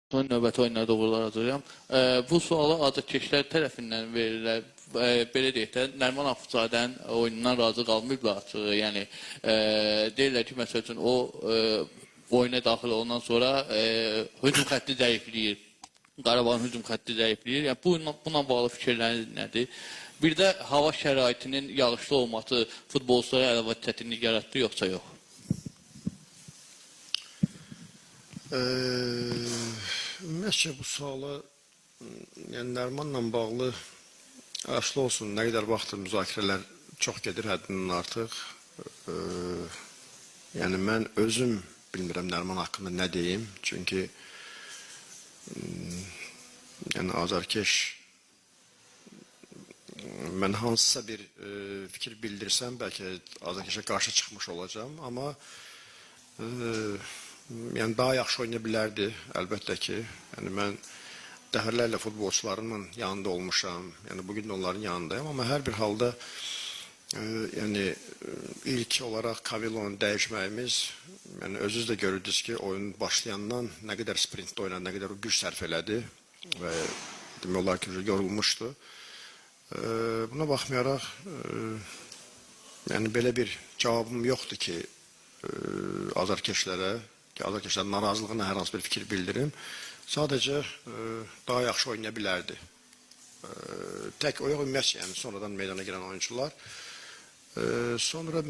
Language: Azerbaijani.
Növbəti oyunlarda uğurlar. Bu sualı azərkeşlər tərəfindən verirlər. Belə deyək də, Nərman Afuzadənin oyunundan razı qalmayıblar açığı. Yəni, deyirlər ki, məsəl üçün, o oyuna daxil ondan sonra hücum xətti zəifləyir. Qarabağın hücum xətti zəifləyir. Yəni, buna bağlı fikirləriniz nədir? Bir də hava şəraitinin yağışlı olması futbolçulara əlavə çətinlik yaratdı, yoxsa yox? Ümumiyyətcə bu suala yəni Nərmanla bağlı aslı olsun, nə qədər vaxtdır müzakirələr çox gedir həddindən artıq. Yəni mən özüm bilmirəm Nərman haqqında nə deyim. Çünki yəni azarkeş mən hansısa bir fikir bildirsəm bəlkə azarkeşə qarşı çıxmış olacağım. Amma yəni daha yaxşı oynaya bilərdi, əlbəttə ki. Yəni mən dəfələrlə futbolçularımın yanında olmuşam. Yəni bugün də onların yanındayım. Amma hər bir halda yəni ilk olaraq Kavilonu dəyişməyimiz, yəni özünüz də görürdünüz ki, oyun başlayandan nə qədər sprintdə oynadı, nə qədər o güc sərf elədi və demək olar ki, yorulmuşdu. Buna baxmayaraq yəni belə bir cavabım yoxdur ki, azarkeşlərə azarkeşlərin narazılığına hər hansı bir fikir bildirim. Sadəcə daha yaxşı oynaya bilərdi. Tək o yox, ümumiyyətcə, yəni sonradan meydana girən oyuncular. Sonra